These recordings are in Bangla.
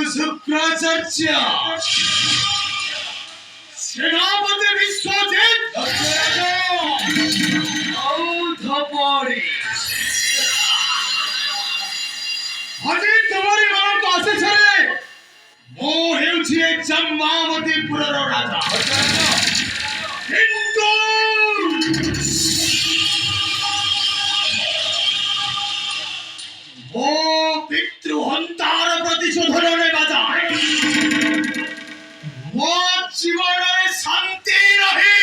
शुक्राचार्य सेनापति विश्वजित আজি তোমারি ମାନଙ୍କ ଆସିଛରେ ମୁଁ ହେଉଛି ଏ ଚମ୍ବାବତୀପୁରର ରାଜା କିନ୍ତୁ ମୋ ପିତୃହନ୍ତାର ପ୍ରତିଶୋଧ ନେବା ଯାଏ ମୋ ଜୀବନରେ ଶାନ୍ତି ନାହିଁ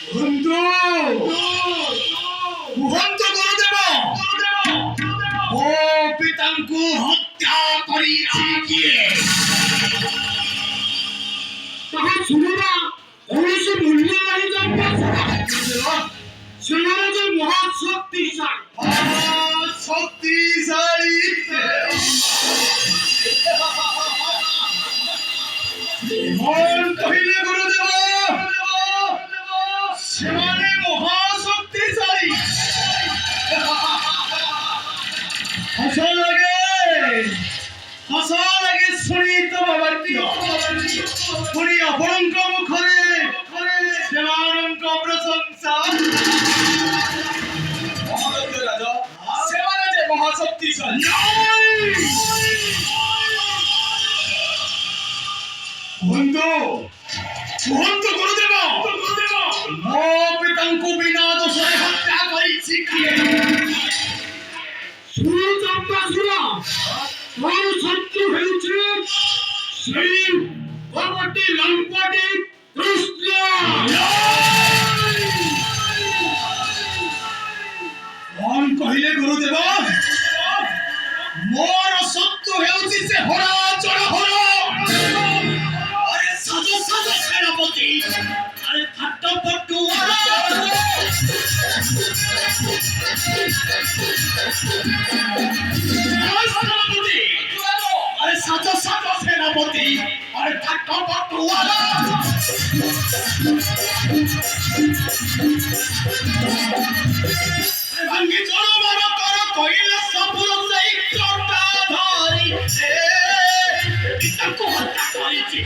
ବନ୍ଧୁ କୁହନ୍ତୁ ଗୁରୁଦେବ ମୋ ପିତାଙ୍କୁ ହତ୍ୟା କରିଛି କିଏ ତାହା ଶୁଣିବା କୌଣସି ମୂଲ୍ୟ ନାହିଁ ସେମାନେ ଯେ ଶକ୍ତିଶାଳୀ କହିଲେ ଗୁରୁଦେବ ସେମାନେ ମହାଶକ୍ତିଶାଳୀ ହସ ଲାଗେ ଶୁଣି ତ ବାବାର୍ତ୍ୟ ପୁଣି ଆପଣଙ୍କ ମୁଖରେ ସେମାନଙ୍କ ପ୍ରଶଂସା ସେମାନେ ଯେ ମହାଶକ୍ତିଶାଳୀ କୁହନ୍ତୁ ଗୁରୁଦେବ ମୋ ପିତାଙ୍କୁ ବିନା ଦୋଷରେ ହତ୍ୟା କରିଛି କିଏ ମୋର ଶତ୍ରୁ ହେଉଛି ସେଇ ଭଗବତୀ ଲମ୍ପଟି କୃଷ୍ଣ କଣ କହିଲେ ଗୁରୁଦେବ ମୋର ଶତ୍ରୁ ହେଉଛି ସେ ହରାଚଳ ହର সেনাপতি আরে থাট্টা পটুয়ারা সেনাপতি আরে সাজো সেনাপতি আরে থাট্টা পটুয়ারা ভাঙ্গি জনমন কর কইলে সফল সেই চটা ধরি পিতাকে হত্যা করেছি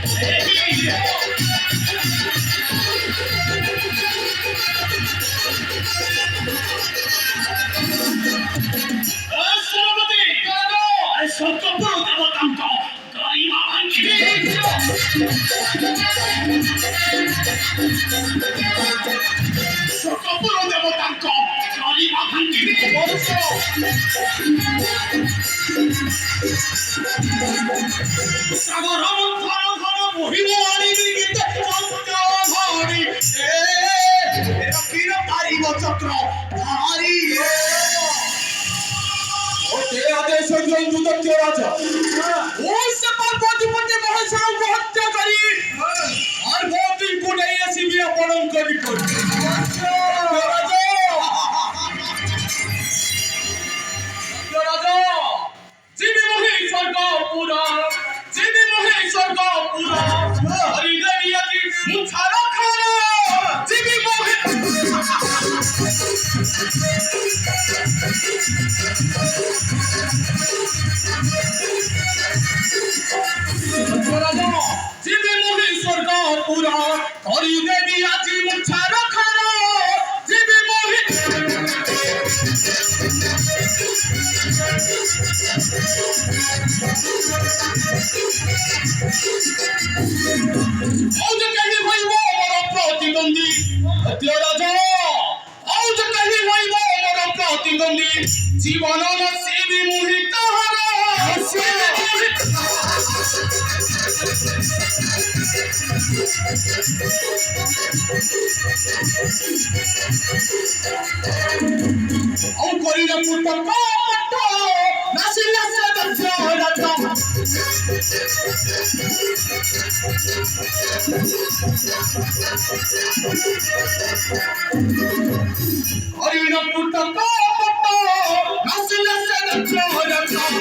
সাগর মহিলা চক্র ভারী আদেশ রাজা ওই সে পার্বতীপতি মহেশ্বরଙ୍କୁ হত্যা করি পার্বতীଙ୍କୁ নেই আসিবি ଆପଣଙ୍କ ନିକଟ जीवी मोहि स्वर्ग पुरा करी देवी আজি मुछार खाना जीवी मोहि औज कहि होइब मोर प्रतिद्वंदी सत्य राजा औज कहि होइब मोर प्रतिद्वंदी जीवन नसीबी मोहि तहार औ करिना पुटक पट्ट नासिला सदस्य रतम करिना पुटक पट्ट नासिला सदस्य रतम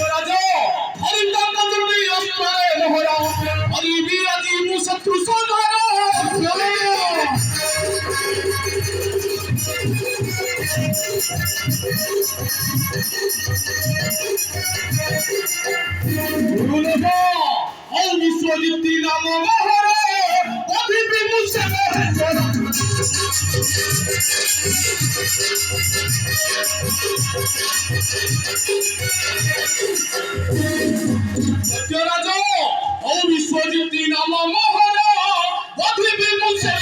राजा हरिता कंदुड़ी अस्मारे मोहरा हरि वीरजी मुशत्रु संहारा गुरुदेवा औ विश्वजित्ति नाम मोहरा अभिपि मुझसे मोहरा राजा औ विश्वजित्ति नाम मोहरा अभिपि मुझसे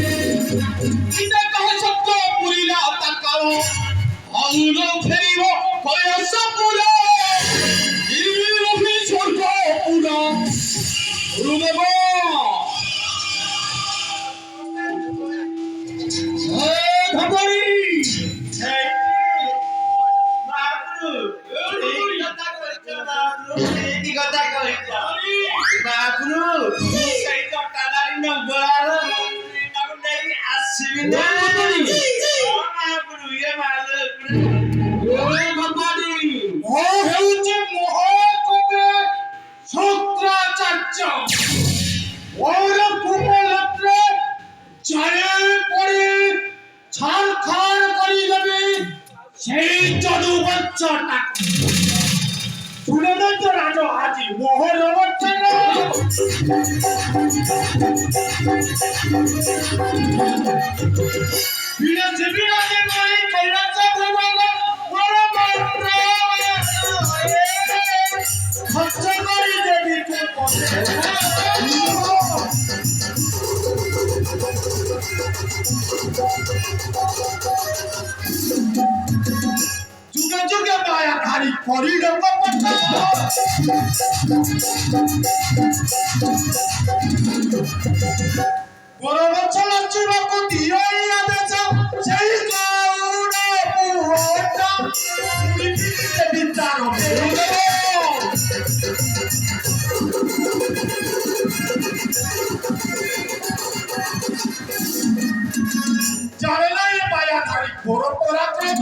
इने कहे सत्य पुरीला तकाओ अंग फेरिब कयस पुरा इरहि स्वर्ग पुरा गुरुदेव धबरी সেই যদু বাচ্চাটা শুনে দেন তো রাজা আজি মোহর বাচ্চা না বিরাজে বিরাজে মই কৈলাসে ভগবান বড় মন্ত্র খরচ করি দেবী কে পথে जुगे जुगे माया धारी करी लोक पट्टा गौरव चलचिव को दियोई आदेश सेई गौड़ पुहोटा विचित्र विचार জানেনা এই মায়া ধারি বড় পরাক্রম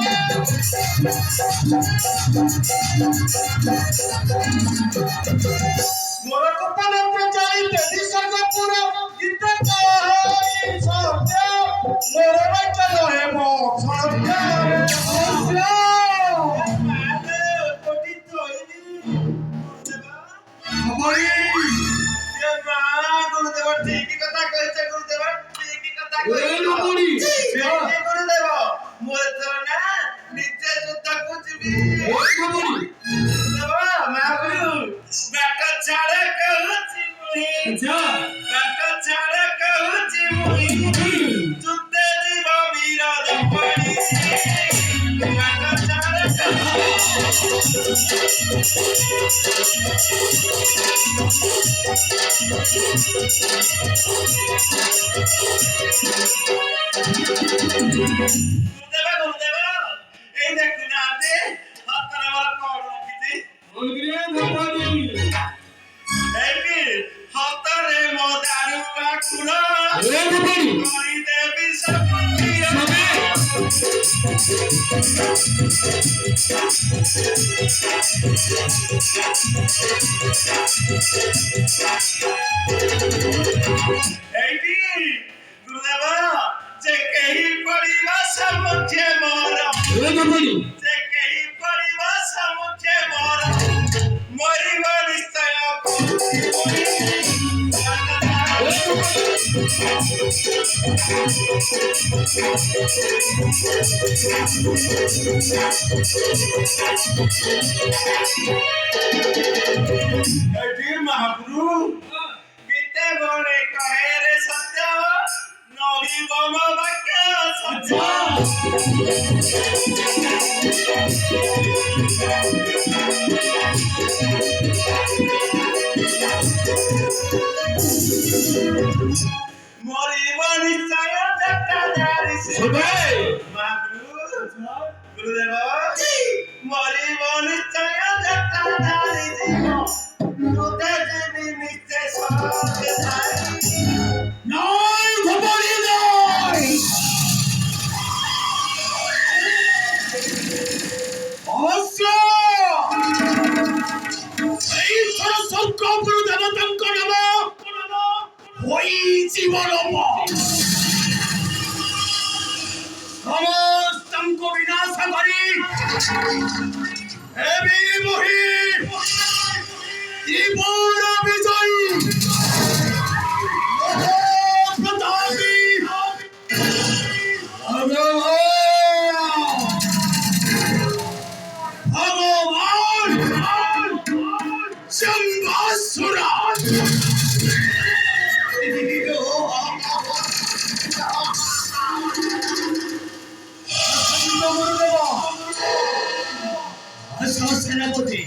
মোর কপাল প্রচারি দেবী স্বর্গপুর গীতা কই সত্য মোর বাচ্চা নহে মো সত্য সত্য মানে কোটি তৈরি খবরি এ মা গুরুদেব ঠিক কথা কইছে গুরুদেব ঠিক কথা কইছে গুরুদেব মোর তো না নিচে যুদ্ধ কুচবি গুরুদেব মা গুরু বেটা ছাড়া কহুছি মুই বেটা ছাড়া কহুছি মুই যুদ্ধে জীব বিরোধ পড়ি বেটা ছাড়া গুরুদেব এই দেখুন আপনি হাতটা আমার কর রাখিছি বলগিরে ধপাদি এই কি হাতরে মো দারু আকুড়া করি দেবী সব এইটি গুরুদেব যে কেহি পড়িবা সমুখে মোর যে কেহি পড়িবা সমুখে মোর মরিব নিশ্চয় এইটি মহাপ্রভু গীতে বলে কহে রে সত্য নহিব মো বাক্য সত্য মরিব নিশ্চয় জটাধারী মহাপ্রভু গুরুদেব মরিব নিশ্চয় জটাধারী জীব তোতে দেবী নিশ্চয় সবে নয় খবরই নয় অবশ্য এই সরস্বত দেবতাঙ্ক নাম হই জীবন সমস্তঙ্ক বিনাশ করি এবি মহি ত্রিপুর বিজয়ী প্রতাপী ভগবান শম্ভাসুরা সেনাপতি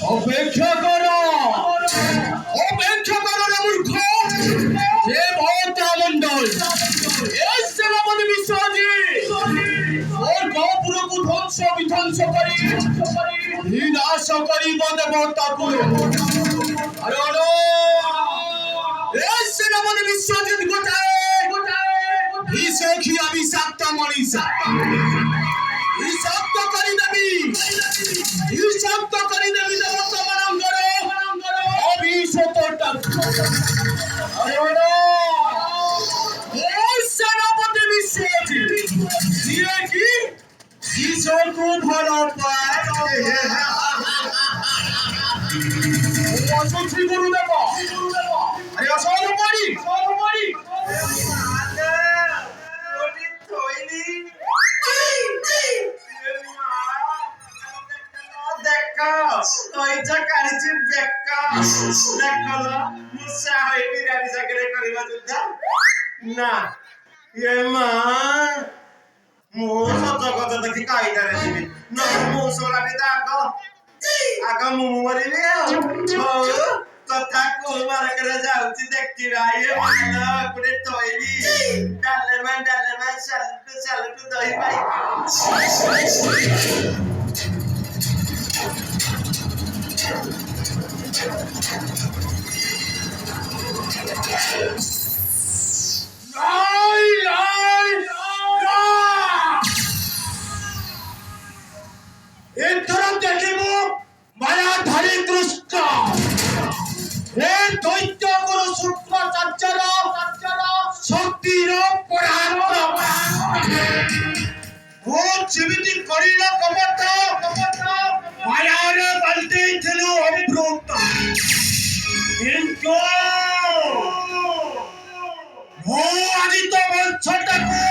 অপেক্ষা করো না মূর্খ হে ভবতা মন্ডল এই সেনাপতি বিশ্বজিৎ ওর গহপুরকু বিধ্বংস করি বিনাশ করিব দেবতাকু এই সেনাপতি বিশ্বজিৎ গোটায় বিষখিয়া বিষাক্ত মনীষা বিষাক্ত করে দেবী দেবতা মানঙ্গর অভিশতটা এই সেনাপতি বিশ্বজিৎ দিয়ে কি ঈশ্বরকু ভালো পায় অসুখী গুরুদেব আরে অসহ্য করি না ଏ ମା ମୁଁ ସତ କଥା ଦେଖି କାଇଦାରେ ଯିବି ନହେଲେ ମୁଁ ଶୋଲାଟି ତ ଆଗ ମୁଁ ମରିବି ଆଉ ହଉ କଥା କୋଉ ମାର୍ଗରେ ଯାଉଛି ଦେଖିବା ଇଏ ମାଲ ଗୋଟେ ତୋଇବି ଡାଲେମା ସାଲଟୁ ଦହି ପାଇ এথর দেখিব মায়াধারী দৃষ্ট হে দৈত্য গুরু শুক্রাচার্যর শক্তির পরাক্রম ও জীবিত করিল কপট মায়ার পাল্টেছিল অমৃত কিন্তু ও আজি তো বংশটাকে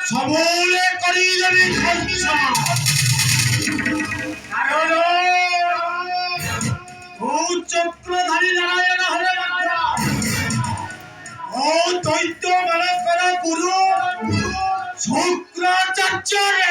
सबूले करी देवी ध्वंस कारण ओ चक्रधारी नारायण हरे राजा ओ दैत्य मानकर गुरु शुक्राचार्य